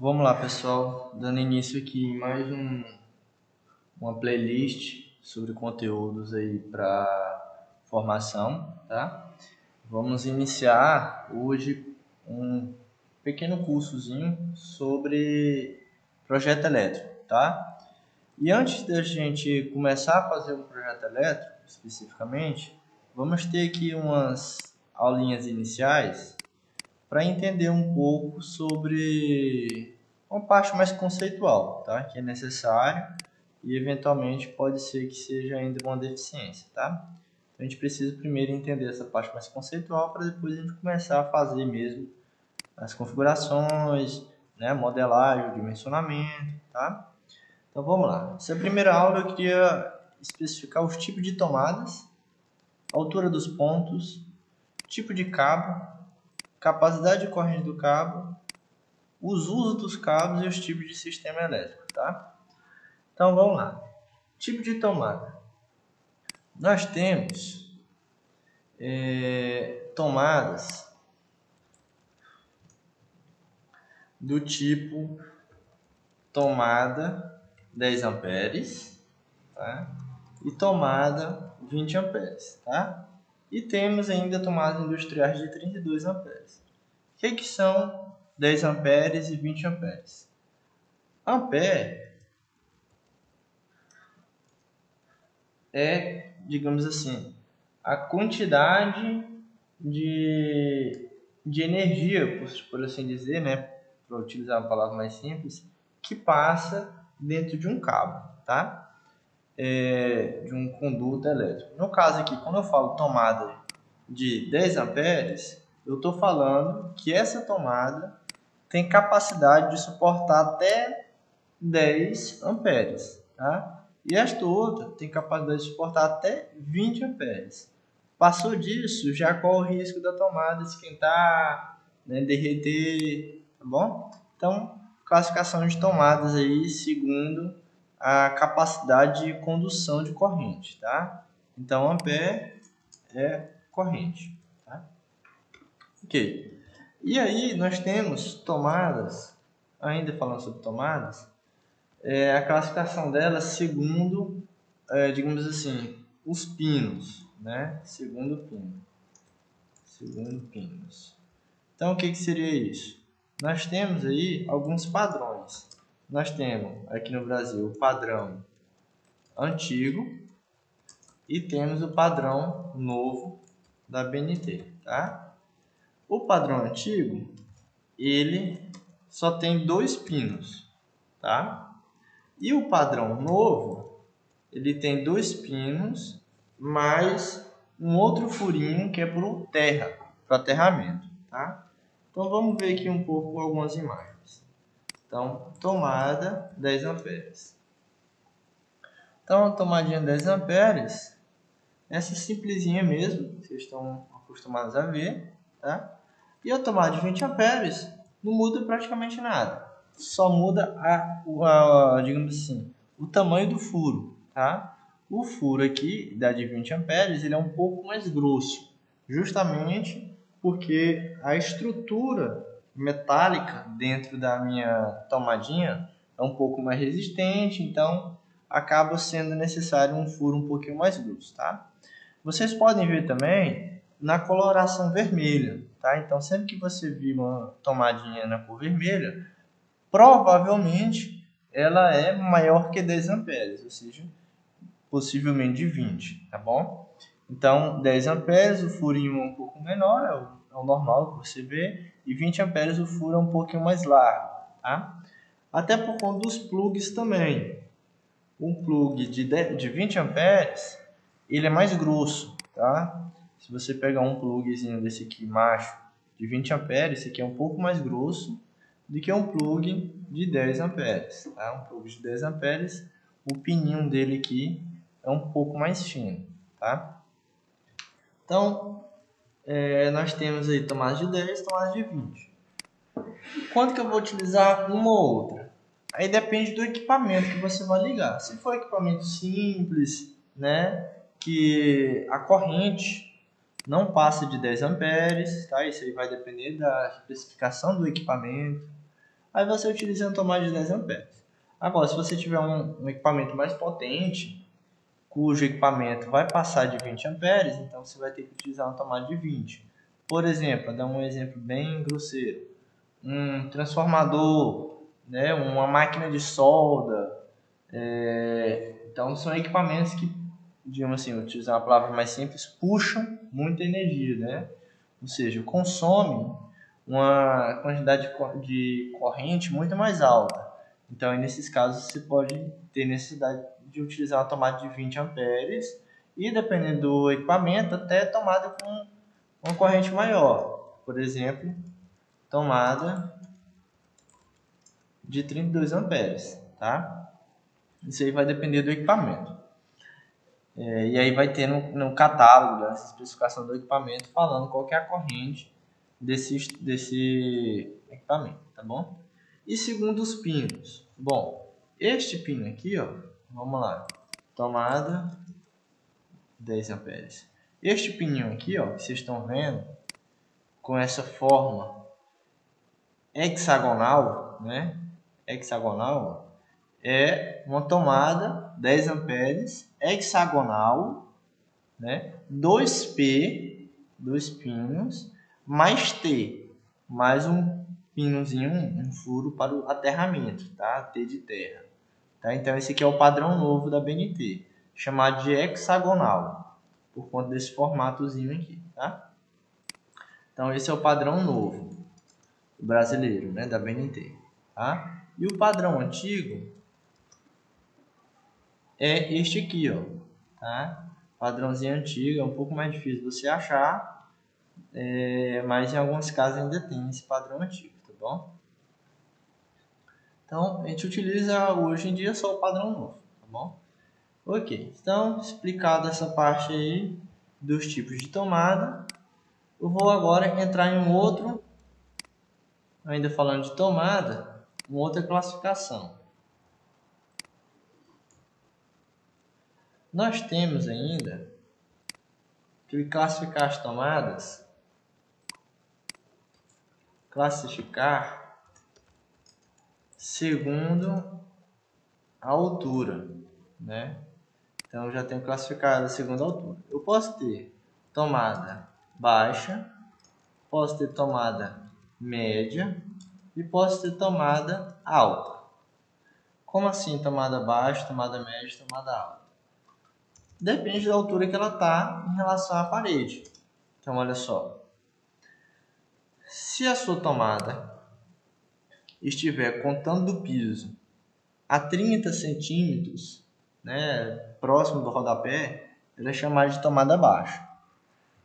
Vamos lá, pessoal, dando início aqui em mais uma playlist sobre conteúdos aí para formação, tá? Vamos iniciar hoje um pequeno cursozinho sobre projeto elétrico, tá? E antes da gente começar a fazer um projeto elétrico, especificamente, vamos ter aqui umas aulinhas iniciais para entender um pouco sobre uma parte mais conceitual, tá? Que é necessário e eventualmente pode ser que seja ainda uma deficiência, tá? Então a gente precisa primeiro entender essa parte mais conceitual para depois a gente começar a fazer mesmo as configurações, né? Modelagem, dimensionamento, tá? Então vamos lá. Essa primeira aula eu queria especificar os tipos de tomadas, altura dos pontos, tipo de cabo, capacidade de corrente do cabo, os usos dos cabos e os tipos de sistema elétrico, tá? Então vamos lá. Tipo de tomada. Nós temos tomadas do tipo tomada 10 amperes, tá? E tomada 20 amperes, tá? E temos ainda tomadas industriais de 32 amperes. O que são 10 amperes e 20 amperes? Ampere é, digamos assim, a quantidade de energia, por assim dizer, né, para utilizar uma palavra mais simples, que passa dentro de um cabo, tá? De um conduto elétrico. No caso aqui, quando eu falo tomada de 10 amperes, eu estou falando que essa tomada tem capacidade de suportar até 10 amperes, tá? E esta outra tem capacidade de suportar até 20 amperes. Passou disso, já corre o risco da tomada esquentar, né, derreter, tá bom? Então, classificação de tomadas aí segundo a capacidade de condução de corrente, tá? Então, ampere é corrente, tá? Ok. E aí, nós temos tomadas, ainda falando sobre tomadas, a classificação dela segundo, digamos assim, os pinos, né? Segundo pinos. Então, o que seria isso? Nós temos aí alguns padrões. Nós temos aqui no Brasil o padrão antigo e temos o padrão novo da BNT, tá? O padrão antigo, ele só tem 2 pinos, tá? E o padrão novo, ele tem 2 pinos, mais um outro furinho que é para aterramento, tá? Então vamos ver aqui um pouco algumas imagens. Então, tomada 10 amperes. Então, a tomadinha 10 amperes, essa simplesinha mesmo, vocês estão acostumados a ver, tá? E a tomada de 20 amperes não muda praticamente nada. Só muda digamos assim, o tamanho do furo, tá? O furo aqui, da de 20 amperes, ele é um pouco mais grosso, justamente porque a estrutura metálica dentro da minha tomadinha é um pouco mais resistente, então acaba sendo necessário um furo um pouquinho mais grosso, tá? Vocês podem ver também na coloração vermelha, tá? Então, sempre que você vir uma tomadinha na cor vermelha, provavelmente ela é maior que 10 amperes, ou seja, possivelmente de 20, tá bom? Então, 10 amperes, o furinho é um pouco menor, é o normal que você vê, e 20 amperes o furo é um pouquinho mais largo, tá? Até por conta dos plugs também. Um plug de 20 amperes, ele é mais grosso, tá? Se você pegar um plugzinho desse aqui, macho, de 20 amperes, esse aqui é um pouco mais grosso do que um plug de 10 amperes, tá? Um plug de 10 amperes, o pininho dele aqui é um pouco mais fino, tá? Então, nós temos aí tomadas de 10 e tomadas de 20. Quanto que eu vou utilizar uma ou outra? Aí depende do equipamento que você vai ligar. Se for equipamento simples, né, que a corrente não passa de 10 amperes, tá? Isso aí vai depender da especificação do equipamento. aí você utiliza uma tomada de 10 amperes. Agora, se você tiver um equipamento mais potente, cujo equipamento vai passar de 20 amperes, então você vai ter que utilizar uma tomada de 20. Por exemplo, para dar um exemplo bem grosseiro, um transformador, né, uma máquina de solda, então são equipamentos que, digamos assim, utilizar uma palavra mais simples, puxam muita energia, né? Ou seja, consome uma quantidade de corrente muito mais alta. Então, nesses casos, você pode ter necessidade de utilizar uma tomada de 20 amperes e, dependendo do equipamento, até tomada com uma corrente maior. Por exemplo, tomada de 32 amperes, tá? Isso aí vai depender do equipamento. E aí vai ter no catálogo, nessa especificação do equipamento, falando qual que é a corrente desse equipamento, tá bom? E segundo os pinos. Bom, este pino aqui, ó, vamos lá, tomada 10 amperes. Este pininho aqui, ó, que vocês estão vendo, com essa forma hexagonal, né? Hexagonal, é uma tomada 10 amperes hexagonal, né? 2P, 2 pinos, mais T, mais um pinozinho, um furo para o aterramento, tá? T de terra. Tá? Então esse aqui é o padrão novo da BNT, chamado de hexagonal, por conta desse formatozinho aqui, tá? Então esse é o padrão novo brasileiro, né, da BNT, tá? E o padrão antigo é este aqui, ó, tá? Padrãozinho antigo, é um pouco mais difícil você achar, mas em alguns casos ainda tem esse padrão antigo, tá bom? Então, a gente utiliza hoje em dia só o padrão novo, tá bom? Ok, então, explicado essa parte aí dos tipos de tomada, eu vou agora entrar em um outro, ainda falando de tomada, uma outra classificação. Nós temos ainda que classificar as tomadas, classificar segundo a altura, né? Então, eu já tenho classificado a segunda altura. Eu posso ter tomada baixa, posso ter tomada média e posso ter tomada alta. Como assim tomada baixa, tomada média, tomada alta? Depende da altura que ela está em relação à parede. Então, olha só. Se a sua tomada estiver contando do piso a 30 centímetros, né, próximo do rodapé, ela é chamada de tomada baixa.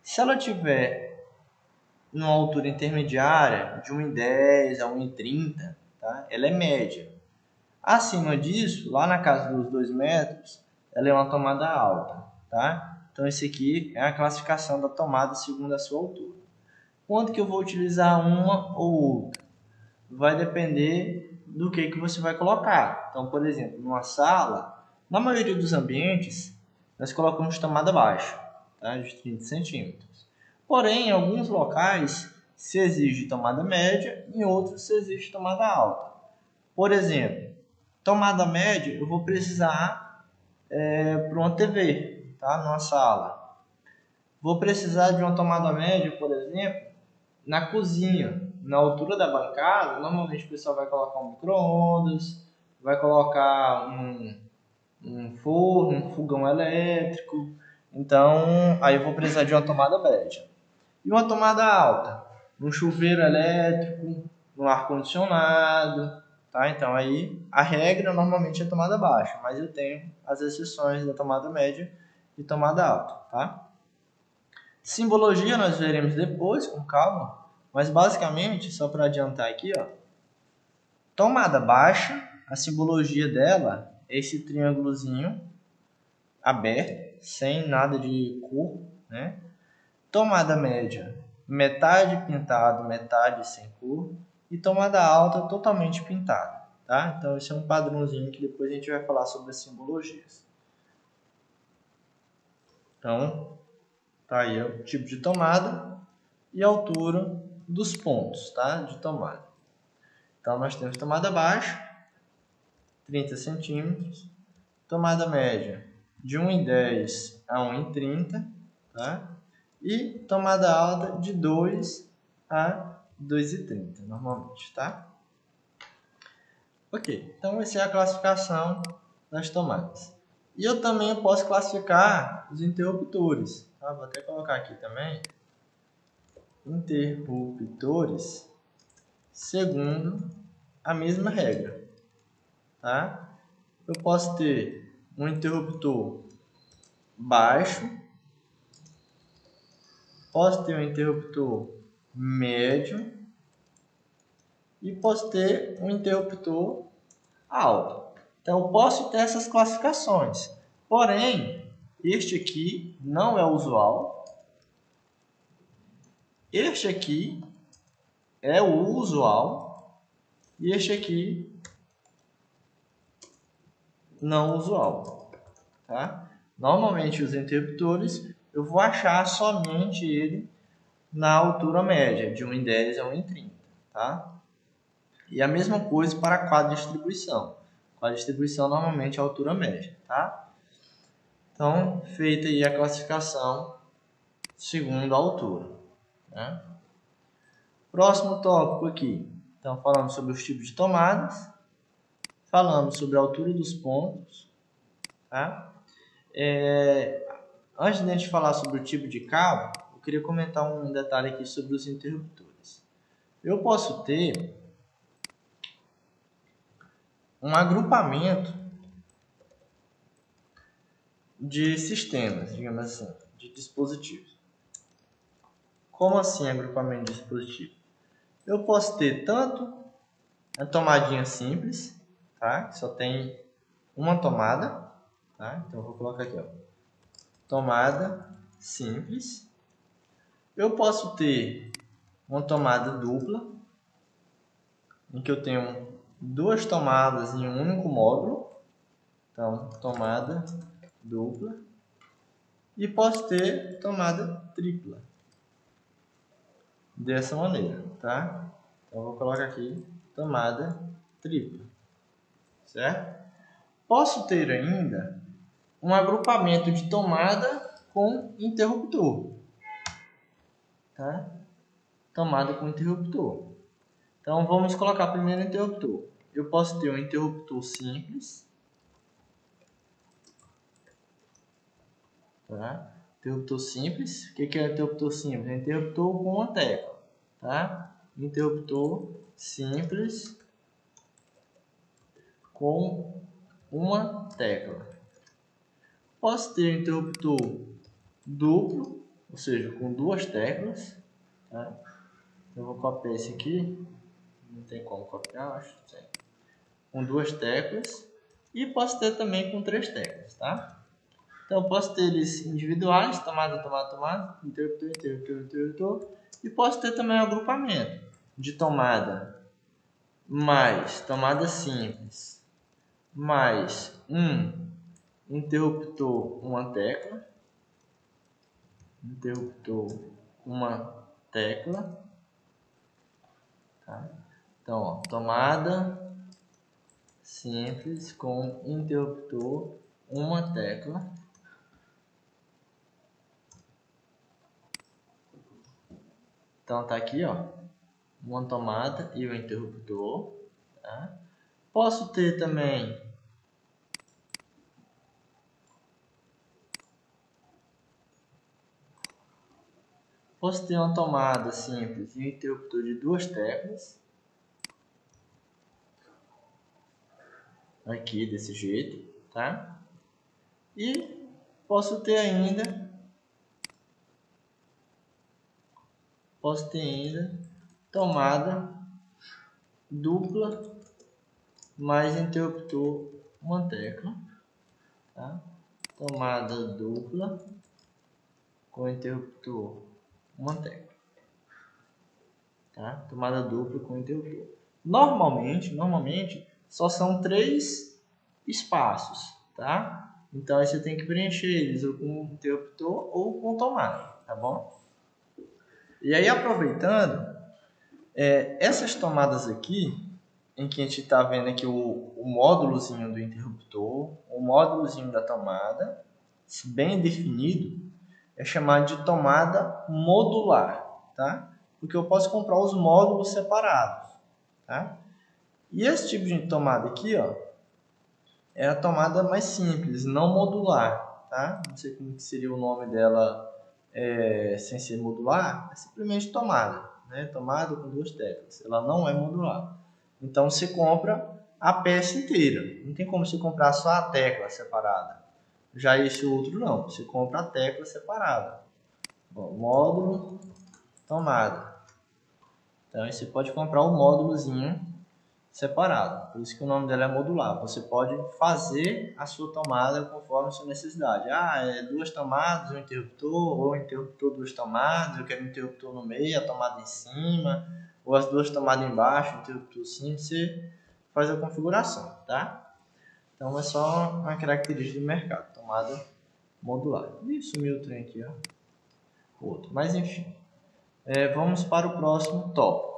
Se ela tiver numa altura intermediária, de 1,10 a 1,30, tá? Ela é média. Acima disso, lá na casa dos 2 metros, ela é uma tomada alta, tá? Então, esse aqui é a classificação da tomada segundo a sua altura. Quando que eu vou utilizar uma ou outra? Vai depender do que você vai colocar. Então, por exemplo, numa sala, na maioria dos ambientes, nós colocamos tomada baixa, tá? De 30 centímetros. Porém, em alguns locais, se exige tomada média, em outros se exige tomada alta. Por exemplo, tomada média, eu vou precisar para uma TV, tá? Numa sala. Vou precisar de uma tomada média, por exemplo, na cozinha, na altura da bancada. Normalmente o pessoal vai colocar um micro-ondas, vai colocar um forno, um fogão elétrico. Então, aí eu vou precisar de uma tomada média. E uma tomada alta, um chuveiro elétrico, um ar-condicionado, tá? Então, aí a regra normalmente é tomada baixa, mas eu tenho as exceções da tomada média e tomada alta, tá? Simbologia nós veremos depois, com calma, mas basicamente, só para adiantar aqui, ó, tomada baixa, a simbologia dela é esse triângulozinho aberto, sem nada de cor, né? Tomada média, metade pintado, metade sem cor, e tomada alta totalmente pintada, tá? Então esse é um padrãozinho que depois a gente vai falar sobre as simbologias. Então, tá aí o tipo de tomada e a altura dos pontos, tá? De tomada. Então, nós temos tomada baixa, 30 centímetros, tomada média de 1,10 a 1,30, tá? E tomada alta de 2 a 2,30, normalmente, tá? Ok, então essa é a classificação das tomadas. E eu também posso classificar os interruptores, tá? Vou até colocar aqui também. Interruptores segundo a mesma regra, tá? Eu posso ter um interruptor baixo, posso ter um interruptor médio e posso ter um interruptor alto. Então, eu posso ter essas classificações. Porém, este aqui não é usual. Este aqui é o usual. E este aqui não usual. Tá? Normalmente, os interruptores, eu vou achar somente ele na altura média, de 1,10 a 1,30. Tá? E a mesma coisa para a quadra de distribuição. A distribuição normalmente é a altura média, tá? Então, feita aí a classificação segundo a altura, né? Próximo tópico aqui. Então, falamos sobre os tipos de tomadas, falamos sobre a altura dos pontos, tá? Antes de a gente falar sobre o tipo de cabo, eu queria comentar um detalhe aqui sobre os interruptores. Eu posso ter um agrupamento de sistemas, digamos assim, de dispositivos. Como assim agrupamento de dispositivos? Eu posso ter tanto a tomadinha simples, tá? Que só tem uma tomada, tá? Então eu vou colocar aqui, ó, tomada simples. Eu posso ter uma tomada dupla, em que eu tenho duas tomadas em um único módulo. Então, tomada dupla. E posso ter tomada tripla. Dessa maneira, tá? Então, eu vou colocar aqui tomada tripla. Certo? Posso ter ainda um agrupamento de tomada com interruptor. Tá? Tomada com interruptor. Então, vamos colocar primeiro o interruptor. Eu posso ter um interruptor simples. Tá? Interruptor simples. O que é interruptor simples? É interruptor com uma tecla. Tá? Interruptor simples com uma tecla. Posso ter interruptor duplo, ou seja, com duas teclas. Tá? Eu vou copiar esse aqui. Não tem como copiar, acho. Sim. Com duas teclas. E posso ter também com três teclas, tá? Então, eu posso ter eles individuais, tomada, tomada, tomada, interruptor, interruptor, interruptor. E posso ter também um agrupamento de tomada mais tomada simples, mais um interruptor, uma tecla, interruptor, uma tecla, tá? Então, ó, tomada simples com interruptor, uma tecla. Então, tá aqui, ó, uma tomada e o interruptor, tá? Posso ter também uma tomada simples e um interruptor de duas teclas. Aqui, desse jeito, tá? E posso ter ainda tomada dupla mais interruptor, uma tecla, tá? Tomada dupla com interruptor, uma tecla, tá? Tomada dupla com interruptor. Normalmente só são 3 espaços, tá? Então aí você tem que preencher eles ou com interruptor ou com tomada, tá bom? E aí, aproveitando, essas tomadas aqui, em que a gente está vendo aqui o módulozinho do interruptor, o módulozinho da tomada, bem definido, é chamado de tomada modular, tá? Porque eu posso comprar os módulos separados, tá? E esse tipo de tomada aqui, ó, é a tomada mais simples, não modular, tá? Não sei como que seria o nome dela sem ser modular, é simplesmente tomada, né? Tomada com duas teclas, ela não é modular. Então você compra a peça inteira, não tem como você comprar só a tecla separada. Já esse outro não, você compra a tecla separada. Bom, módulo, tomada. Então aí você pode comprar o módulozinho separado, por isso que o nome dela é modular. Você pode fazer a sua tomada conforme a sua necessidade. É duas tomadas, um interruptor, ou interruptor, duas tomadas, eu quero um interruptor no meio, a tomada em cima, ou as duas tomadas embaixo, o interruptor sim, você faz a configuração, tá? Então é só uma característica do mercado, tomada modular. Ih, sumiu o trem aqui, ó. Outro. Mas enfim, vamos para o próximo tópico.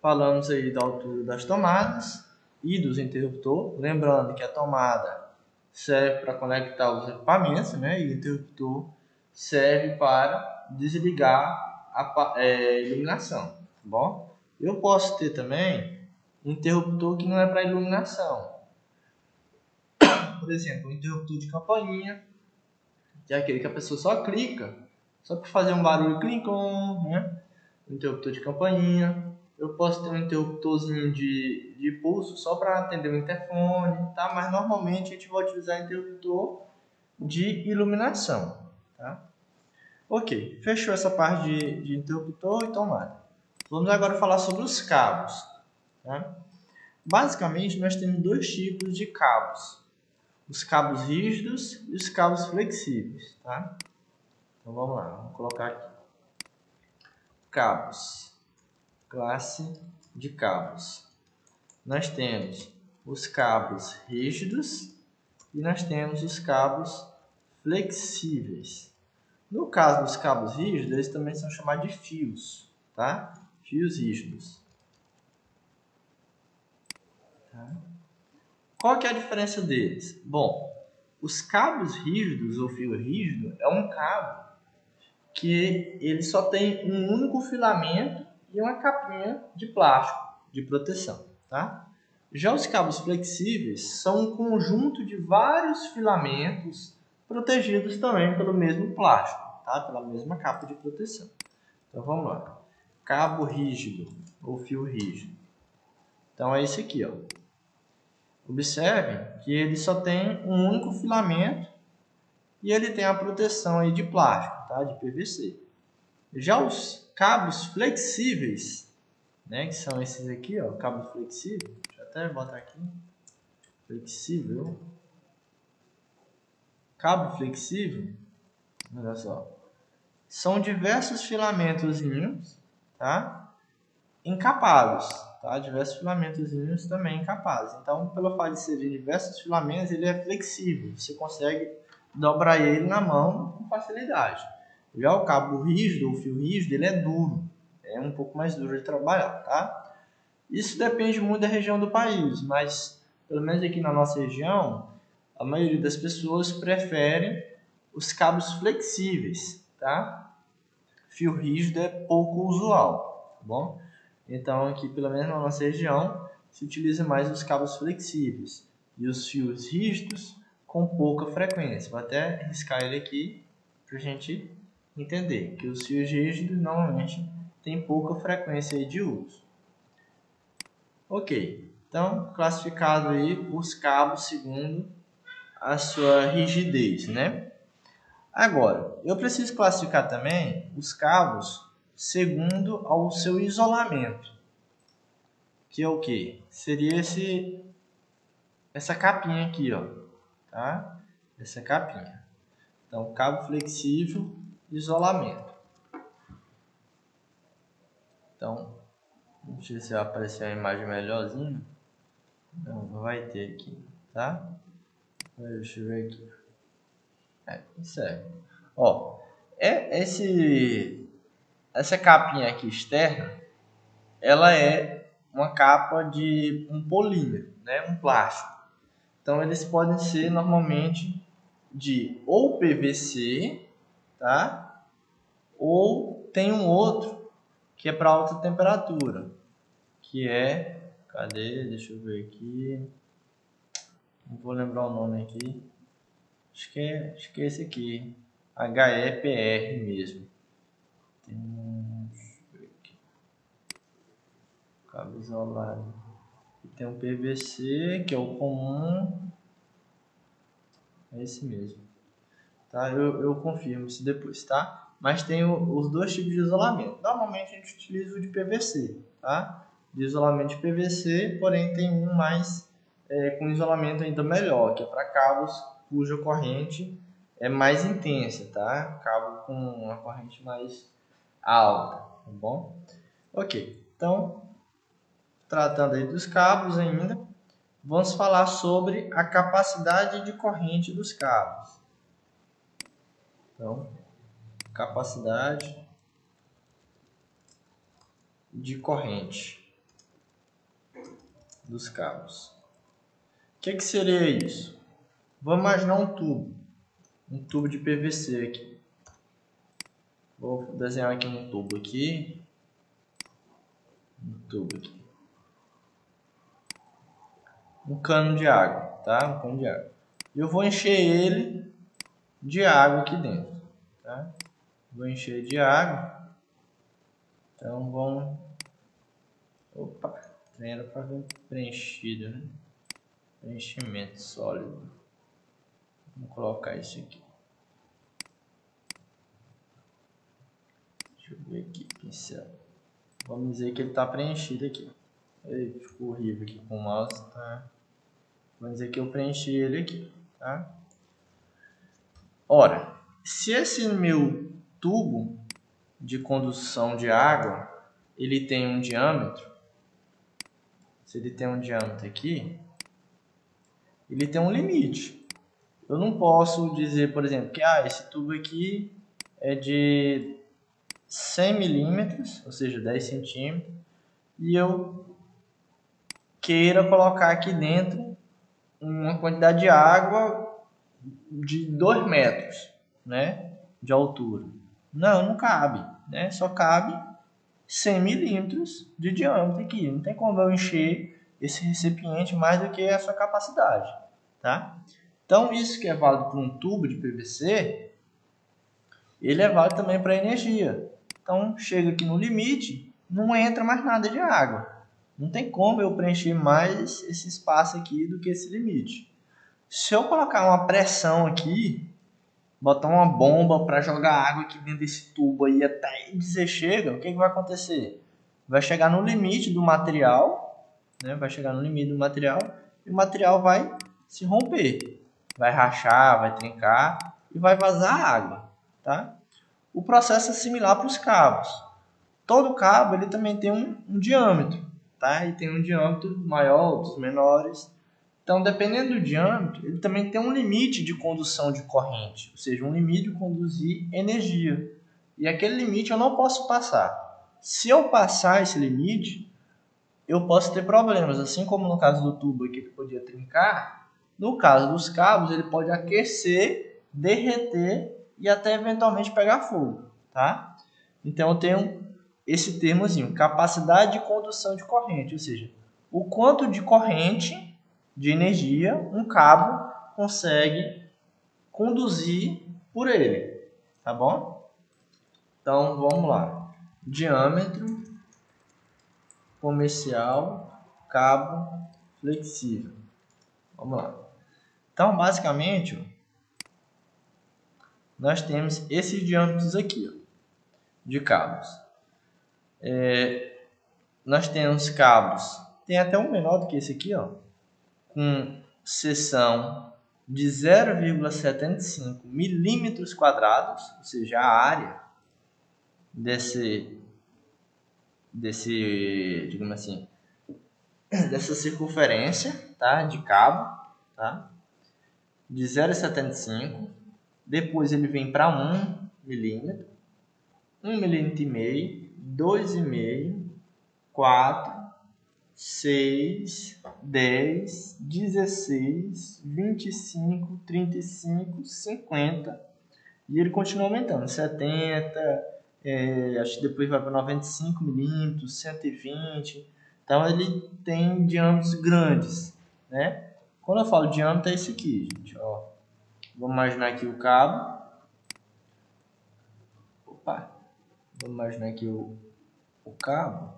Falamos aí da altura das tomadas e dos interruptores. Lembrando que a tomada serve para conectar os equipamentos, né? E o interruptor serve para desligar a iluminação, tá bom? Eu posso ter também interruptor que não é para iluminação. Por exemplo, um interruptor de campainha, que é aquele que a pessoa só clica, só para fazer um barulho clicom, né? Um interruptor de campainha. Eu posso ter um interruptorzinho de pulso só para atender o interfone, tá? Mas normalmente a gente vai utilizar interruptor de iluminação, tá? Ok, fechou essa parte de interruptor e tomada. Vamos agora falar sobre os cabos, tá? Basicamente, nós temos dois tipos de cabos. Os cabos rígidos e os cabos flexíveis, tá? Então vamos lá, vamos colocar aqui. Cabos. Classe de cabos. Nós temos os cabos rígidos e nós temos os cabos flexíveis. No caso dos cabos rígidos, eles também são chamados de fios, tá? Fios rígidos. Tá? Qual que é a diferença deles? Bom, os cabos rígidos ou fio rígido é um cabo que ele só tem um único filamento e uma capinha de plástico de proteção, tá? Já os cabos flexíveis são um conjunto de vários filamentos protegidos também pelo mesmo plástico, tá? Pela mesma capa de proteção. Então vamos lá. Cabo rígido ou fio rígido. Então é esse aqui, ó. Observe que ele só tem um único filamento e ele tem a proteção aí de plástico, tá? De PVC. Já os cabos flexíveis, né, que são esses aqui, ó, cabo flexível, deixa eu até botar aqui, flexível, cabo flexível, olha só, são diversos filamentozinhos, tá, encapados, tá, diversos filamentozinhos também encapados. Então, pelo fato de ser diversos filamentos, ele é flexível, você consegue dobrar ele na mão com facilidade. Já o cabo rígido, o fio rígido, ele é duro, é um pouco mais duro de trabalhar, tá? Isso depende muito da região do país, mas pelo menos aqui na nossa região, a maioria das pessoas prefere os cabos flexíveis, tá? Fio rígido é pouco usual, tá bom? Então aqui, pelo menos na nossa região, se utiliza mais os cabos flexíveis e os fios rígidos com pouca frequência. Vou até riscar ele aqui para a gente entender que os fios rígidos normalmente têm pouca frequência de uso. Ok, então classificado aí os cabos segundo a sua rigidez, né? Agora, eu preciso classificar também os cabos segundo ao seu isolamento, que é o que? Seria essa capinha aqui, ó, tá? Essa capinha. Então, cabo flexível, isolamento. Então, deixa eu ver se vai aparecer a imagem melhorzinha. Não vai ter aqui, tá? Deixa eu ver aqui. Serve. Ó, essa capinha aqui externa, ela é uma capa de um polímero, né, um plástico. Então eles podem ser normalmente de ou PVC, tá? Ou tem um outro que é para alta temperatura, que é, cadê? Deixa eu ver aqui. Não vou lembrar o nome aqui. Acho que é esse aqui. HEPR mesmo. Deixa eu ver aqui. Cabo isolado. E tem um PVC, que é o comum. É esse mesmo. Tá? Eu confirmo isso depois, tá? Mas tem os dois tipos de isolamento. Normalmente a gente utiliza o de PVC, tá? De isolamento de PVC, porém tem um mais com isolamento ainda melhor, que é para cabos cuja corrente é mais intensa, tá? Cabo com uma corrente mais alta, tá bom? Ok, então, tratando aí dos cabos ainda, vamos falar sobre a capacidade de corrente dos cabos. Então, capacidade de corrente dos cabos. O que seria isso? Vamos imaginar um tubo de PVC aqui. Vou desenhar aqui um tubo aqui, um cano de água, tá? Um cano de água. E eu vou encher ele de água aqui dentro, tá? Vou encher de água. Então vamos, opa, era para ver preenchido, né? Preenchimento sólido. Vamos colocar isso aqui. Deixa eu ver aqui, pincel. Vamos dizer que ele está preenchido aqui. Ei, ficou horrível aqui com o mouse, tá? Vamos dizer que eu preenchi ele aqui, tá? Ora, se esse meu tubo de condução de água, ele tem um diâmetro, se ele tem um diâmetro aqui, ele tem um limite. Eu não posso dizer, por exemplo, que esse tubo aqui é de 100 milímetros, ou seja, 10 centímetros, e eu queira colocar aqui dentro uma quantidade de água de 2 metros, né, de altura. Não cabe, né? Só cabe 100 milímetros de diâmetro aqui. Não tem como eu encher esse recipiente mais do que a sua capacidade, tá? Então, isso que é válido para um tubo de PVC, ele é válido também para energia. Então, chega aqui no limite, não entra mais nada de água. Não tem como eu preencher mais esse espaço aqui do que esse limite. Se eu colocar uma pressão aqui, botar uma bomba para jogar água aqui dentro desse tubo aí até dizer chega, o que vai acontecer? Vai chegar no limite do material, né? Vai chegar no limite do material e o material vai se romper. Vai rachar, vai trincar e vai vazar água, tá? O processo é similar para os cabos. Todo cabo ele também tem um diâmetro, tá? E tem um diâmetro maior, outros menores. Então, dependendo do diâmetro, ele também tem um limite de condução de corrente, ou seja, um limite de conduzir energia. E aquele limite eu não posso passar. Se eu passar esse limite, eu posso ter problemas, assim como no caso do tubo aqui que podia trincar, no caso dos cabos ele pode aquecer, derreter e até eventualmente pegar fogo, tá? Então eu tenho esse termozinho, capacidade de condução de corrente, ou seja, o quanto de corrente de energia um cabo consegue conduzir por ele, tá bom? Então vamos lá, diâmetro comercial, cabo flexível. Vamos lá. Então basicamente nós temos esses diâmetros aqui, ó, de cabos. Nós temos cabos, tem até um menor do que esse aqui, ó, com seção de 0,75 milímetros quadrados, ou seja, a área digamos assim, dessa circunferência, tá, de cabo, tá, de 0,75. Depois ele vem para 1 milímetro, 1,5 milímetro, 2,5, 4, 6, 10, 16, 25, 35, 50. E ele continua aumentando. 70, acho que depois vai para 95 milímetros, 120. Então ele tem diâmetros grandes, né? Quando eu falo diâmetro é esse aqui, gente. Ó. Vamos imaginar aqui o cabo. Opa! Vamos imaginar aqui o cabo.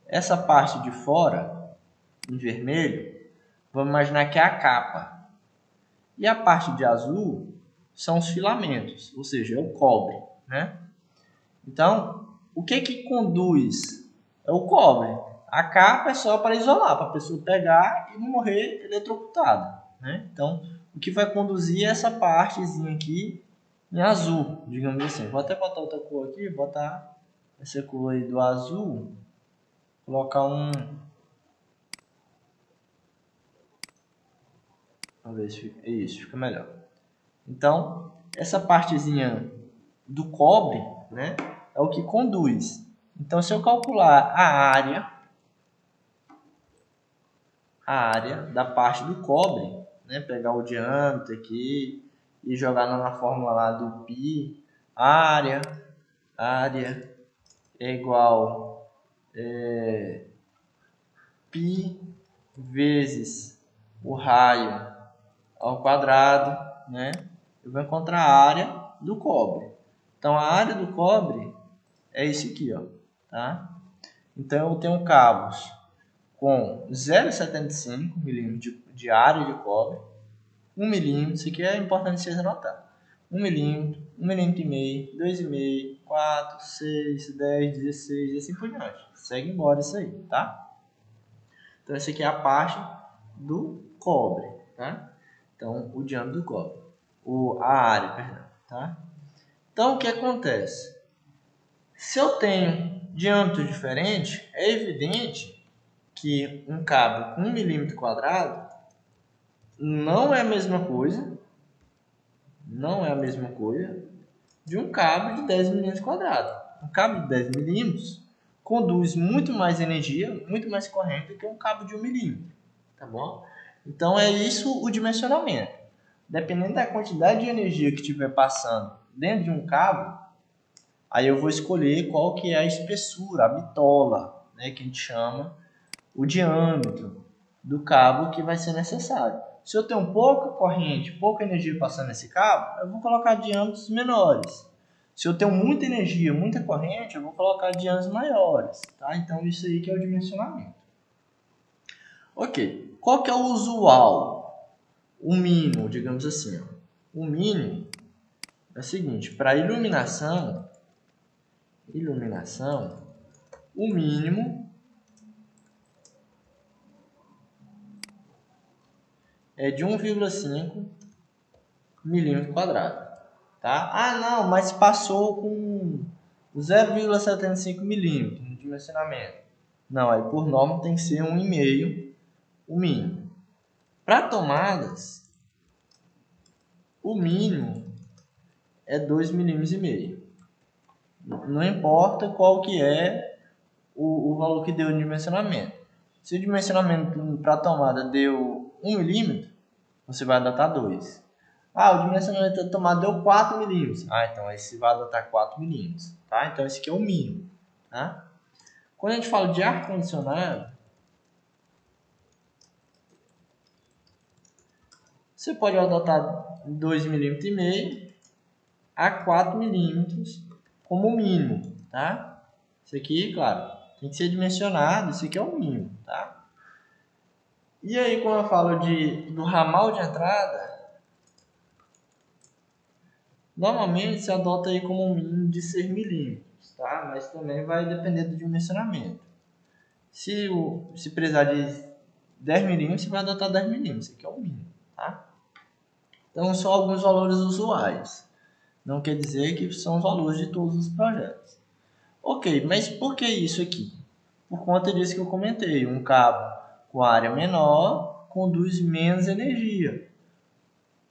Essa parte de fora, em vermelho, vamos imaginar que é a capa. E a parte de azul são os filamentos, ou seja, é o cobre, né? Então, o que conduz? É o cobre. A capa é só para isolar, para a pessoa pegar e não morrer eletrocutada, né? Então, o que vai conduzir é essa partezinha aqui em azul, digamos assim. Vou até botar outra cor aqui, botar essa cor aí do azul, colocar um... Vamos ver se fica... Isso, fica melhor. Então, essa partezinha do cobre, né, é o que conduz. Então, se eu calcular a área da parte do cobre, né, pegar o diâmetro aqui e jogar na fórmula lá do π, área é igual π vezes o raio ao quadrado, né? Eu vou encontrar a área do cobre. Então, a área do cobre é isso aqui, ó, tá? Então, eu tenho cabos com 0,75 milímetros de área de cobre, 1 milímetro, isso aqui é importante vocês anotar. 1 milímetro, 1 milímetro e meio, 2,5, 4, 6, 10, 16 e assim por diante. Segue embora isso aí, tá? Então, essa aqui é a parte do cobre, tá? Então, o diâmetro do cobre. A área, perdão, tá? Então, o que acontece? Se eu tenho diâmetro diferente, é evidente que um cabo com 1 milímetro quadrado não é a mesma coisa, de um cabo de 10 milímetros quadrados. Um cabo de 10 milímetros conduz muito mais energia, muito mais corrente do que um cabo de 1 milímetro, tá bom? Então é isso o dimensionamento. Dependendo da quantidade de energia que estiver passando dentro de um cabo, aí eu vou escolher qual que é a espessura, a bitola, né, que a gente chama, o diâmetro do cabo que vai ser necessário. Se eu tenho pouca corrente, pouca energia passando nesse cabo, eu vou colocar diâmetros menores. Se eu tenho muita energia, muita corrente, eu vou colocar diâmetros maiores, tá? Então isso aí que é o dimensionamento. Ok, qual que é o usual? O mínimo, digamos assim, ó. O mínimo é o seguinte, para iluminação, o mínimo é de 1,5 milímetro quadrado, tá? Ah, não, mas passou com 0,75 milímetros no dimensionamento. Não, aí por norma tem que ser 1,5 o mínimo. Para tomadas, o mínimo é 2,5 milímetros. Não importa qual que é o valor que deu no dimensionamento. Se o dimensionamento para a tomada deu 1 milímetro, você vai adotar 2. Ah, o dimensionamento da tomada deu 4 milímetros. Ah, então aí você vai adotar 4 milímetros. Tá? Então esse aqui é o mínimo. Tá? Quando a gente fala de ar-condicionado, você pode adotar 2,5 milímetros a 4 milímetros como mínimo, tá? Isso aqui, claro, tem que ser dimensionado, isso aqui é o mínimo, tá? E aí, quando eu falo do ramal de entrada, normalmente se adota aí como um mínimo de 6 milímetros, tá? Mas também vai depender do dimensionamento. Se precisar de 10 milímetros, você vai adotar 10 milímetros, isso aqui é o mínimo, tá? Então, são alguns valores usuais. Não quer dizer que são os valores de todos os projetos. Ok, mas por que isso aqui? Por conta disso que eu comentei. Um cabo com área menor conduz menos energia.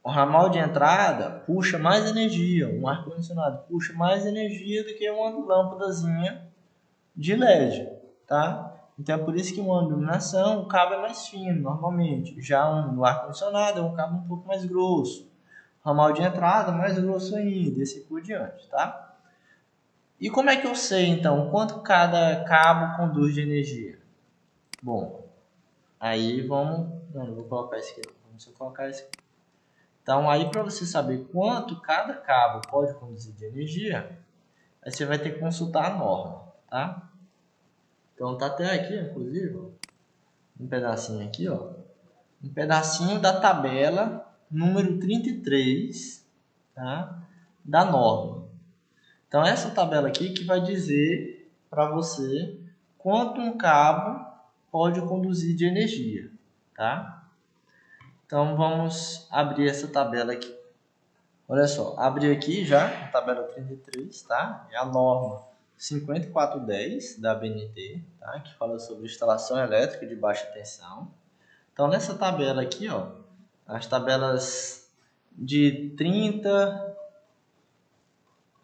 O ramal de entrada puxa mais energia. Um ar-condicionado puxa mais energia do que uma lâmpadazinha de LED. Tá? Então é por isso que uma iluminação, o cabo é mais fino, normalmente. Já no ar-condicionado é um cabo um pouco mais grosso. Ramal de entrada mais grosso ainda, e assim por diante, tá? E como é que eu sei, então, quanto cada cabo conduz de energia? Bom, aí vamos... Não, eu vou colocar isso aqui. Vamos só colocar isso aqui. Então, aí para você saber quanto cada cabo pode conduzir de energia, aí você vai ter que consultar a norma, tá? Então, tá até aqui, inclusive, ó, um pedacinho aqui, ó. Um pedacinho da tabela número 33, tá? Da norma. Então, essa tabela aqui que vai dizer para você quanto um cabo pode conduzir de energia, tá? Então, vamos abrir essa tabela aqui. Olha só, abri aqui já a tabela 33, tá? É a norma 5410 da ABNT, tá? Que fala sobre instalação elétrica de baixa tensão. Então, nessa tabela aqui, ó, as tabelas de 30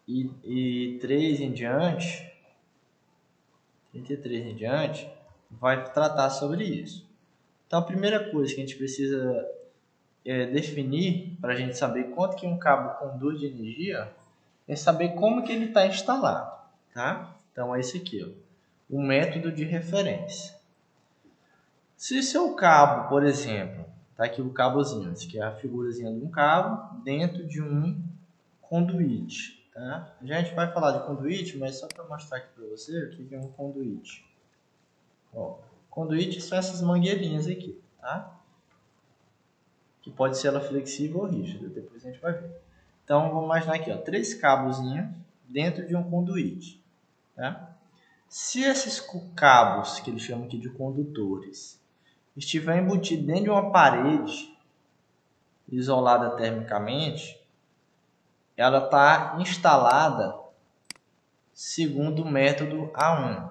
e 3 em diante, 33 em diante, vai tratar sobre isso. Então, a primeira coisa que a gente precisa definir para a gente saber quanto que um cabo conduz de energia é saber como que ele está instalado, tá? Então, é esse aqui, ó, o método de referência. Se seu cabo, por exemplo, tá aqui o cabozinho, esse aqui é a figurazinha de um cabo dentro de um conduíte, tá? Já a gente vai falar de conduíte, mas só para mostrar aqui para você o que é um conduíte. Ó, conduíte são essas mangueirinhas aqui, tá? Que pode ser ela flexível ou rígida, depois a gente vai ver. Então, vamos imaginar aqui, ó, 3 cabozinhos dentro de um conduíte, tá? Se esses cabos, que eles chamam aqui de condutores, estiver embutido dentro de uma parede isolada termicamente, ela está instalada segundo o método A1,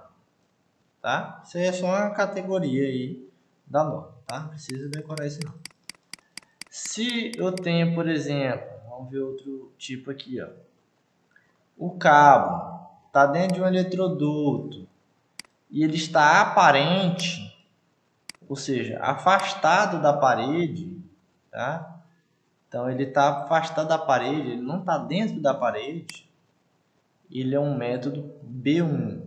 tá? Isso aí é só uma categoria aí da norma, tá? Não precisa decorar isso não. Se eu tenho, por exemplo, vamos ver outro tipo aqui, ó. O cabo está dentro de um eletroduto e ele está aparente, ou seja, afastado da parede, tá? Então ele está afastado da parede, ele não está dentro da parede. Ele é um método B1,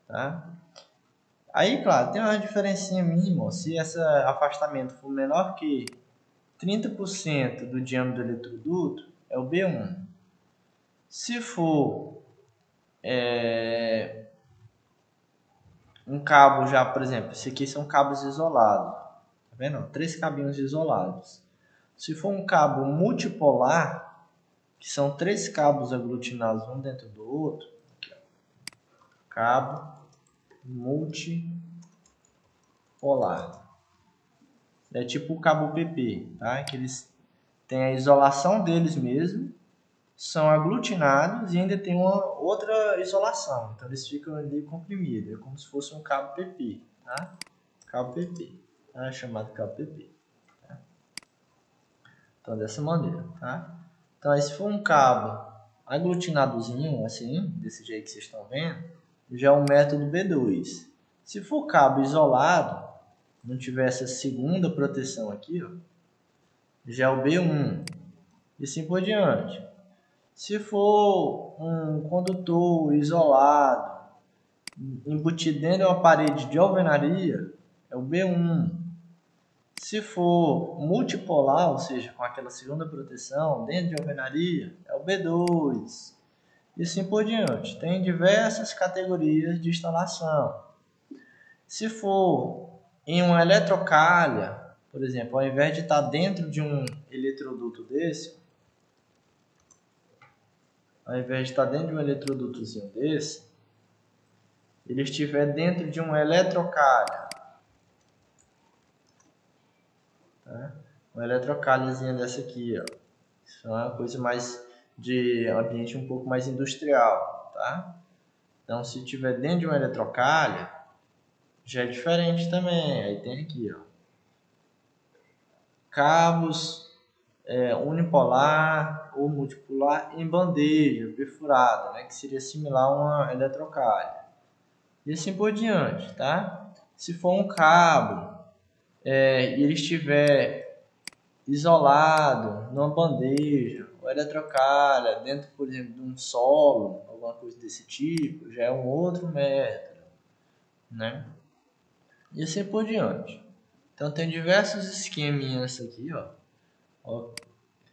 tá? Aí, claro, tem uma diferencinha mínima. Se esse afastamento for menor que 30% do diâmetro do eletroduto, é o B1. Se for um cabo já, por exemplo, esse aqui são cabos isolados, tá vendo? 3 cabinhos isolados. Se for um cabo multipolar, que são 3 cabos aglutinados um dentro do outro, aqui, ó, cabo multipolar. É tipo o cabo PP, tá? Que eles têm a isolação deles mesmo, são aglutinados e ainda tem uma outra isolação. Então eles ficam ali comprimidos, é como se fosse um cabo PP, tá? Cabo PP, tá? É chamado cabo PP. Tá? Então dessa maneira, tá? Então aí, se for um cabo aglutinadozinho, assim, desse jeito que vocês estão vendo, já é o método B2. Se for cabo isolado, não tiver essa segunda proteção aqui, ó, já é o B1 e assim por diante. Se for um condutor isolado, embutido dentro de uma parede de alvenaria, é o B1. Se for multipolar, ou seja, com aquela segunda proteção dentro de alvenaria, é o B2. E assim por diante. Tem diversas categorias de instalação. Se for em uma eletrocalha, por exemplo, ao invés de estar dentro de um eletroduto desse, ele estiver dentro de uma eletrocalha, tá? Uma eletrocalhazinha dessa aqui, ó. Isso é uma coisa mais de ambiente um pouco mais industrial, tá? Então, se estiver dentro de uma eletrocalha, já é diferente também. Aí tem aqui, ó, cabos unipolar ou multipolar em bandeja perfurada, né, que seria similar a uma eletrocalha. e assim por diante, tá? Se for um cabo e ele estiver isolado numa bandeja ou eletrocalha dentro, por exemplo, de um solo, alguma coisa desse tipo, já é um outro método, né? E assim por diante. Então tem diversos esqueminhas aqui, ó,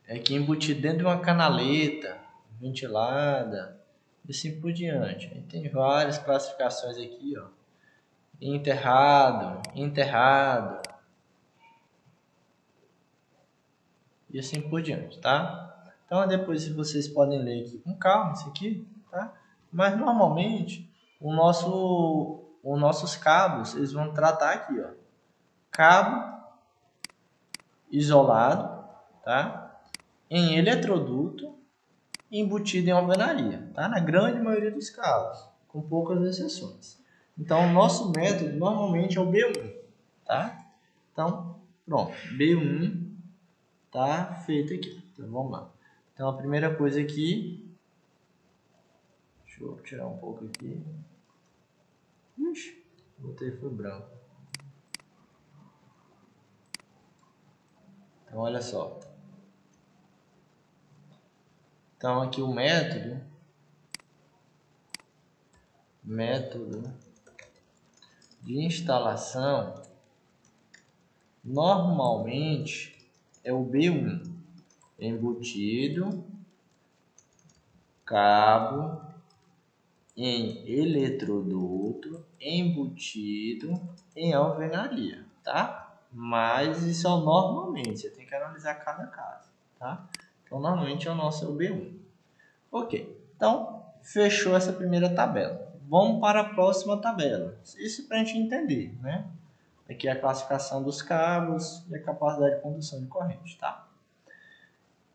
aqui embutido dentro de uma canaleta ventilada e assim por diante. Aí tem várias classificações aqui, ó. Enterrado, enterrado e assim por diante, tá? Então depois vocês podem ler aqui com calma isso aqui, tá? Mas normalmente os nossos cabos, eles vão tratar aqui, ó. Cabo isolado, tá? Em eletroduto embutido em alvenaria, tá? Na grande maioria dos casos, com poucas exceções. Então, o nosso método normalmente é o B1, tá? Então, pronto, B1 tá feito aqui. Então, vamos lá. Então, a primeira coisa aqui, deixa eu tirar um pouco aqui. Ixi, botei foi branco. Então, olha só. Então, aqui o método de instalação normalmente é o B1, embutido, cabo em eletroduto, embutido em alvenaria, tá? Mas isso é o normalmente, você tem que analisar cada caso, tá? Então, normalmente é o nosso é o B1. Ok, então fechou essa primeira tabela. Vamos para a próxima tabela. Isso para a gente entender, né? Aqui é a classificação dos cabos e a capacidade de condução de corrente, tá?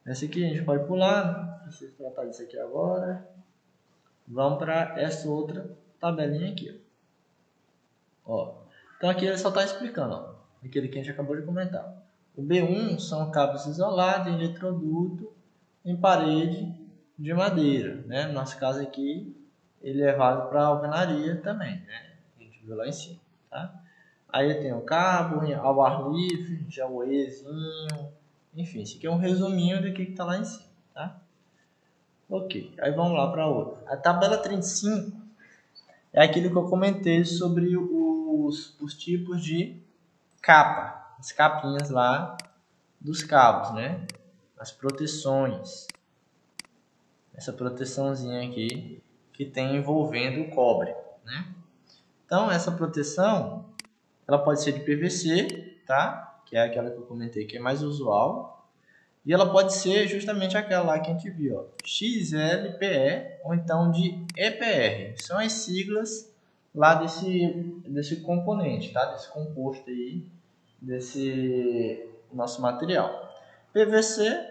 Essa aqui a gente pode pular, não precisa tratar disso aqui agora. Vamos para essa outra tabelinha aqui, ó. Então aqui ele só está explicando, ó, aquele que a gente acabou de comentar. O B1 são cabos isolados em eletroduto em parede de madeira, né? No nosso caso aqui, ele é válido para alvenaria também, né? A gente viu lá em cima, tá? Aí tem o cabo ao ar livre, já o Ezinho, enfim, esse aqui é um resuminho do que está lá em cima, tá? Ok, aí vamos lá para outra. A tabela 35 é aquilo que eu comentei sobre os tipos de capa, as capinhas lá dos cabos, né? As proteções. Essa proteçãozinha aqui que tem envolvendo o cobre, né? Então, essa proteção, ela pode ser de PVC, tá? Que é aquela que eu comentei que é mais usual. E ela pode ser justamente aquela lá que a gente viu, ó, XLPE ou então de EPR. São as siglas lá desse componente, tá? Desse composto aí, desse nosso material. PVC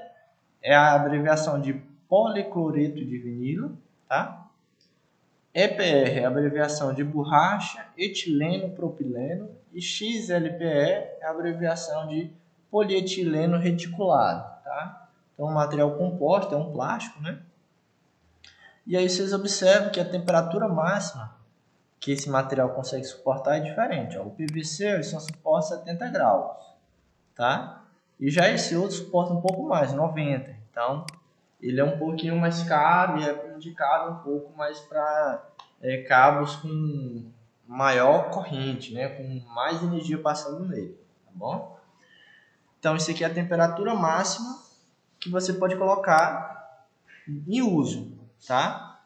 é a abreviação de policloreto de vinilo, tá? EPR é a abreviação de borracha etileno propileno e XLPE é a abreviação de polietileno reticulado, tá? Então, o material composto é um plástico, né? E aí vocês observam que a temperatura máxima que esse material consegue suportar é diferente. Ó. O PVC ele só suporta 70 graus, tá? E já esse outro suporta um pouco mais, 90. Então, ele é um pouquinho mais caro e é indicado um pouco mais para cabos com maior corrente, né? Com mais energia passando nele, tá bom? Então, isso aqui é a temperatura máxima que você pode colocar em uso, tá?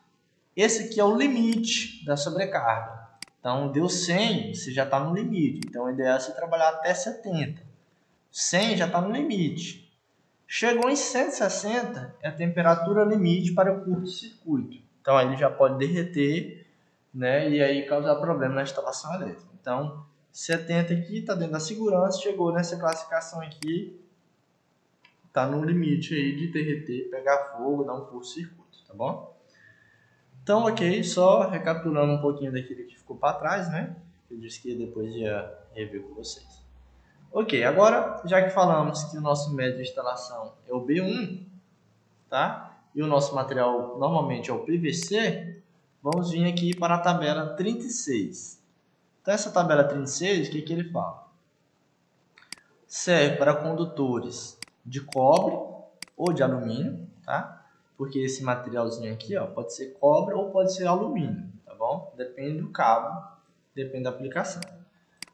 Esse aqui é o limite da sobrecarga. Então, deu 100, você já está no limite. Então, o ideal é você trabalhar até 70. 100 já está no limite. Chegou em 160, é a temperatura limite para o curto-circuito. Então, aí ele já pode derreter, né? E aí causar problema na instalação elétrica. Então, 70 aqui está dentro da segurança. Chegou nessa classificação aqui, está no limite aí de derreter, pegar fogo, dar um curto-circuito, tá bom? Então, ok, só recapitulando um pouquinho daquilo que ficou para trás, né? Eu disse que depois ia rever com vocês. Ok, agora, já que falamos que o nosso método de instalação é o B1, tá? E o nosso material normalmente é o PVC, vamos vir aqui para a tabela 36. Então, essa tabela 36, o que ele fala? Serve para condutores de cobre ou de alumínio, tá? Porque esse materialzinho aqui, ó, pode ser cobre ou pode ser alumínio, tá bom? Depende do cabo, depende da aplicação.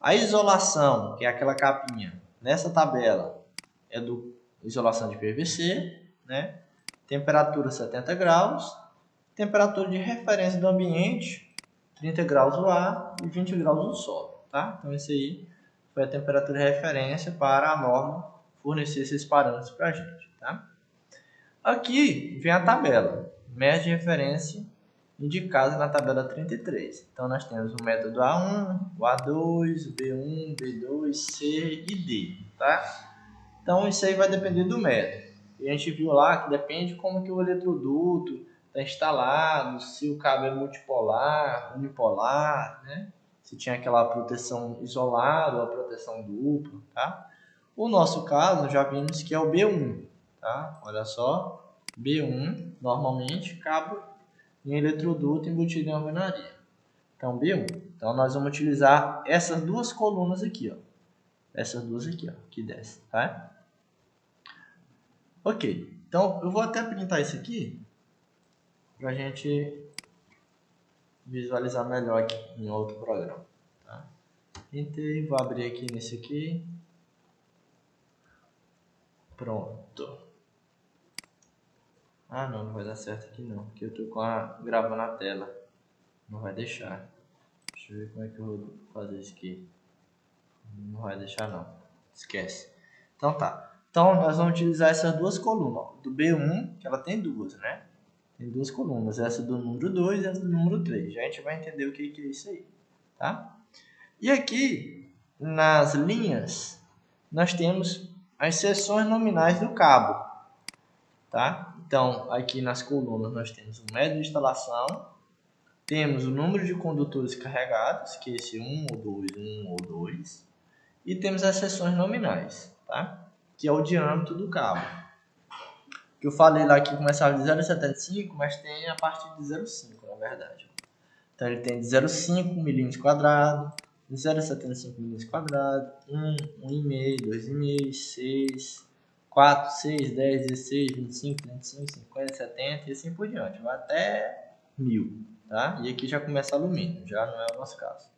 A isolação, que é aquela capinha, nessa tabela é do isolação de PVC, né? Temperatura 70 graus, temperatura de referência do ambiente 30 graus o ar e 20 graus o solo, tá? Então esse aí foi a temperatura de referência para a norma fornecer esses parâmetros para a gente, tá? Aqui vem a tabela, média de referência indicada na tabela 33. Então nós temos o método A1, o A2, o B1, B2, C e D, tá? Então isso aí vai depender do método. E a gente viu lá que depende como que o eletroduto está instalado, se o cabo é multipolar, unipolar, né? Se tinha aquela proteção isolada ou a proteção dupla, tá? O nosso caso já vimos que é o B1, tá? Olha só, B1 normalmente cabo em eletroduto embutido em alvenaria. Então B1. Então nós vamos utilizar essas duas colunas aqui, ó. Essas duas aqui, ó, que descem, tá? Ok, então eu vou até printar isso aqui para a gente visualizar melhor aqui em outro programa. Tá? Printei, vou abrir aqui nesse aqui. Pronto. Ah, não vai dar certo aqui não, porque eu tô gravando a tela. Não vai deixar. Deixa eu ver como é que eu vou fazer isso aqui. Não vai deixar não. Esquece. Então tá. Então nós vamos utilizar essas duas colunas. Ó. Do B1, que ela tem duas, né? Tem duas colunas. Essa do número 2 e essa do número 3. Já a gente vai entender o que é isso aí. Tá? E aqui, nas linhas, nós temos as seções nominais do cabo. Tá? Então, aqui nas colunas nós temos o método de instalação. Temos o número de condutores carregados, que é esse 1 ou 2. E temos as seções nominais, tá? Que é o diâmetro do cabo. Que eu falei lá que começava de 0,75, mas tem a partir de 0,5, na verdade. Então ele tem de 0,5 mm², de 0,75 mm², 1, 1,5, 2,5, 6, 4, 6, 10, 16, 25, 25, 50, 70 e assim por diante. Vai até 1000, tá? E aqui já começa alumínio, já não é o nosso caso.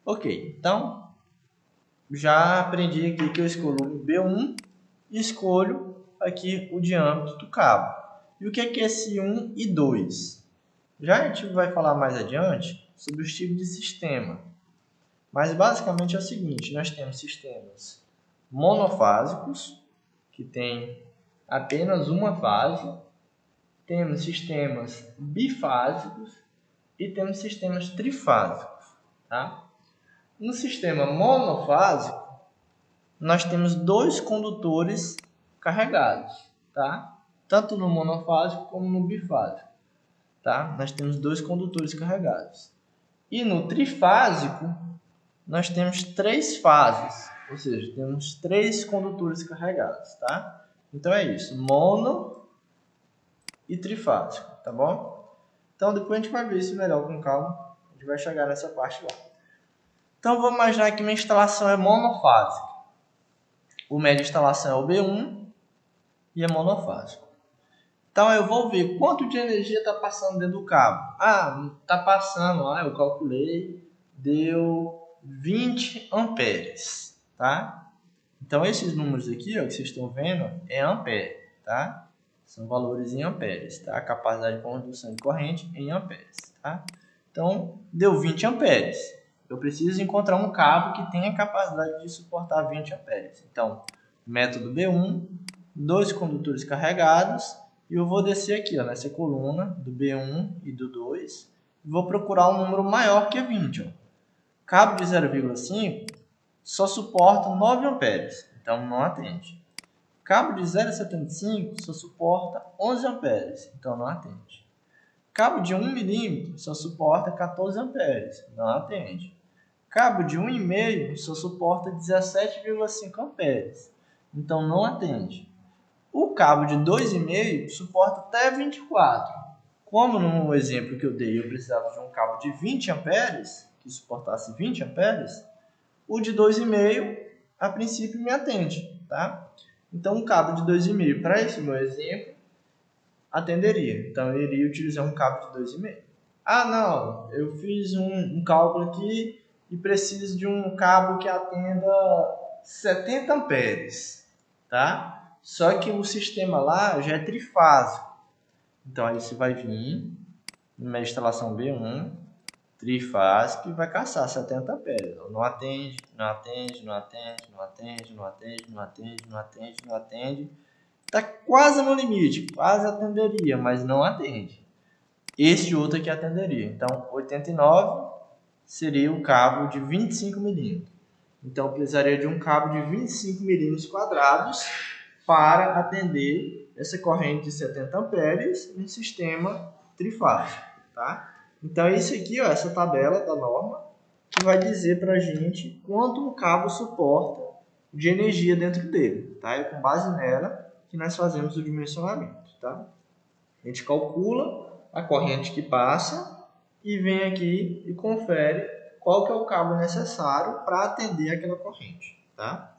Ok, então já aprendi aqui que eu escolho o B1 e escolho aqui o diâmetro do cabo. E o que é esse 1 e 2? Já a gente vai falar mais adiante sobre os tipos de sistema. Mas basicamente é o seguinte, nós temos sistemas monofásicos, que tem apenas uma fase, temos sistemas bifásicos e temos sistemas trifásicos. Tá? No sistema monofásico, nós temos dois condutores carregados, tá? Tanto no monofásico como no bifásico, tá? Nós temos dois condutores carregados. E no trifásico, nós temos três fases, ou seja, temos três condutores carregados, tá? Então é isso, mono e trifásico, tá bom? Então depois a gente vai ver isso melhor com calma, a gente vai chegar nessa parte lá. Então vamos imaginar que minha instalação é monofásica. O médio de instalação é o B1 e é monofásico. Então eu vou ver quanto de energia está passando dentro do cabo. Ah, está passando lá, eu calculei, deu 20 amperes, tá? Então esses números aqui, ó, que vocês estão vendo, é ampere, tá? São valores em amperes, tá? A capacidade de condução de corrente em amperes, tá? Então deu 20 amperes. Eu preciso encontrar um cabo que tenha capacidade de suportar 20 amperes. Então, método B1, dois condutores carregados, e eu vou descer aqui, ó, nessa coluna do B1 e do 2, e vou procurar um número maior que 20. Ó. Cabo de 0,5 só suporta 9 amperes, então não atende. Cabo de 0,75 só suporta 11 amperes, então não atende. Cabo de 1 milímetro só suporta 14 amperes, não atende. Cabo de 1,5 só suporta 17,5 amperes, então não atende. O cabo de 2,5 suporta até 24, Como no exemplo que eu dei, eu precisava de um cabo de 20 amperes, que suportasse 20 amperes, o de 2,5 a princípio me atende, tá? Então um cabo de 2,5 para esse meu exemplo atenderia. Então eu iria utilizar um cabo de 2,5. Ah, não, eu fiz um cálculo aqui e preciso de um cabo que atenda 70 amperes, tá? Só que o sistema lá já é trifásico. Então aí você vai vir na instalação B1, trifásico, e vai caçar 70 amperes. Não atende, não atende, não atende, não atende, não atende, não atende, não atende, não atende. Está quase no limite, quase atenderia, mas não atende. Este outro aqui atenderia. Então, 89 seria o cabo de 25 milímetros. Então, eu precisaria de um cabo de 25 milímetros quadrados para atender essa corrente de 70 amperes em sistema trifásico, tá? Então, isso aqui, ó, essa tabela da norma, que vai dizer para a gente quanto um cabo suporta de energia dentro dele, tá? E com base nela que nós fazemos o dimensionamento, tá? A gente calcula a corrente que passa e vem aqui e confere qual que é o cabo necessário para atender aquela corrente, tá?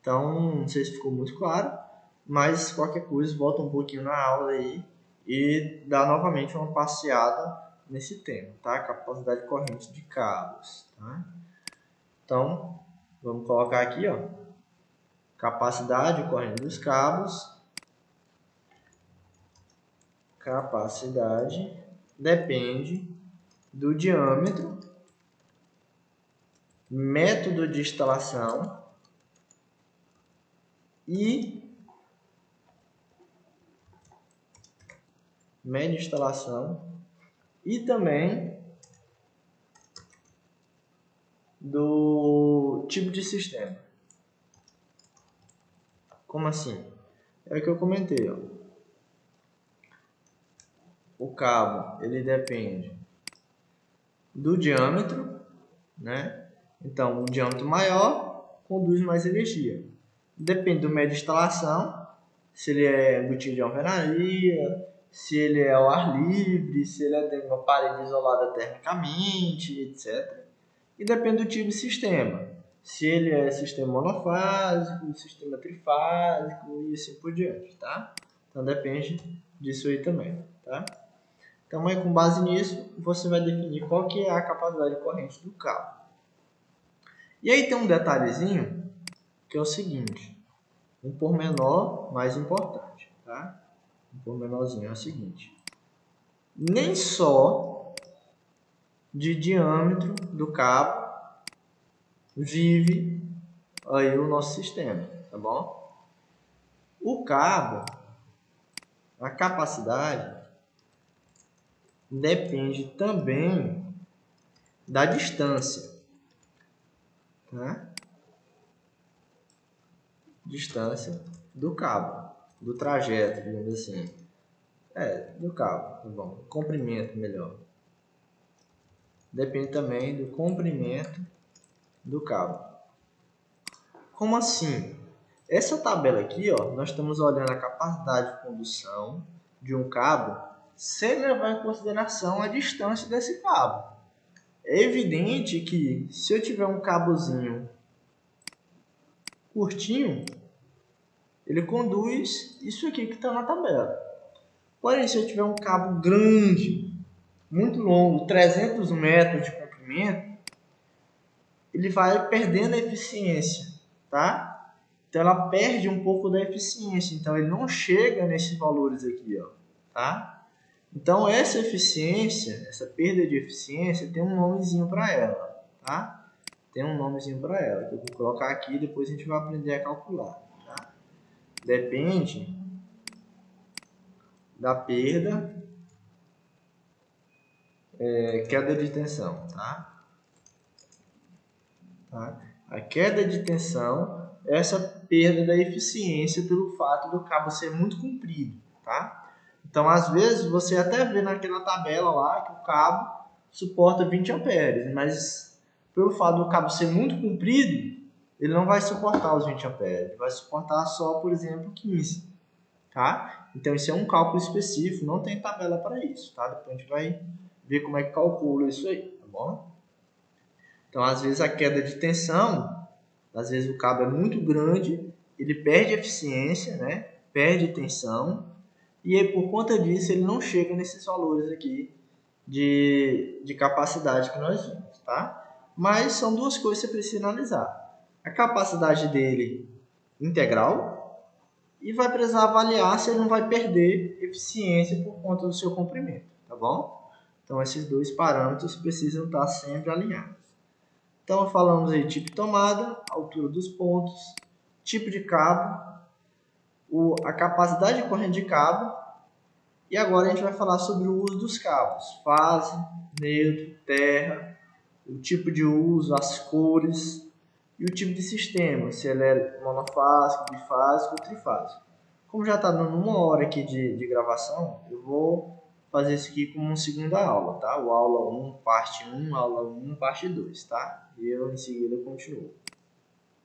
Então, não sei se ficou muito claro, mas qualquer coisa, volta um pouquinho na aula aí e dá novamente uma passeada nesse tema, tá? Capacidade de corrente de cabos, tá? Então, vamos colocar aqui, ó, capacidade de corrente dos cabos. Capacidade depende do diâmetro, método de instalação e média de instalação e também do tipo de sistema. Como assim? É o que eu comentei, ó. O cabo, ele depende do diâmetro, né? Então, o diâmetro maior conduz mais energia. Depende do médio de instalação, se ele é embutido de alvenaria, se ele é ao ar livre, se ele é dentro de uma parede isolada termicamente, etc. E depende do tipo de sistema. Se ele é sistema monofásico, sistema trifásico e assim por diante, tá? Então depende disso aí também, tá? Então, aí, com base nisso, você vai definir qual que é a capacidade de corrente do cabo. E aí tem um detalhezinho, que é o seguinte, um pormenor mais importante, tá? Um pormenorzinho é o seguinte, nem só de diâmetro do cabo vive aí o nosso sistema, tá bom? O cabo, a capacidade, depende também da distância, tá? Distância do cabo, do trajeto, digamos assim. Do cabo, tá bom. Comprimento, melhor. Depende também do comprimento do cabo. Como assim? Essa tabela aqui, ó, nós estamos olhando a capacidade de condução de um cabo sem levar em consideração a distância desse cabo. É evidente que se eu tiver um cabozinho curtinho, ele conduz isso aqui que está na tabela. Porém, se eu tiver um cabo grande, muito longo, 300 metros de comprimento, ele vai perdendo a eficiência, tá? Então, ela perde um pouco da eficiência. Então, ele não chega nesses valores aqui, ó, tá? Então, essa eficiência, essa perda de eficiência, tem um nomezinho para ela, tá? Tem um nomezinho para ela, que eu vou colocar aqui e depois a gente vai aprender a calcular, tá? Depende da perda, queda de tensão, tá? A queda de tensão é essa perda da eficiência pelo fato do cabo ser muito comprido, tá? Então, às vezes, você até vê naquela tabela lá que o cabo suporta 20 amperes, mas pelo fato do cabo ser muito comprido, ele não vai suportar os 20 amperes, ele vai suportar só, por exemplo, 15, tá? Então, isso é um cálculo específico, não tem tabela para isso, tá? Depois a gente vai ver como é que calcula isso aí, tá bom? Então, às vezes a queda de tensão, às vezes o cabo é muito grande, ele perde eficiência, né? Perde tensão, e aí, por conta disso ele não chega nesses valores aqui de capacidade que nós vimos, tá? Mas são duas coisas que você precisa analisar. A capacidade dele integral e vai precisar avaliar se ele não vai perder eficiência por conta do seu comprimento, tá bom? Então, esses dois parâmetros precisam estar sempre alinhados. Então, falamos aí tipo de tomada, altura dos pontos, tipo de cabo, a capacidade de corrente de cabo, e agora a gente vai falar sobre o uso dos cabos, fase, neutro, terra, o tipo de uso, as cores e o tipo de sistema, se ele é monofásico, bifásico ou trifásico. Como já está dando 1 hora aqui de gravação, eu vou fazer isso aqui como uma segunda aula, tá? O aula 1, parte 1, aula 1, parte 2, tá? E eu em seguida continuo.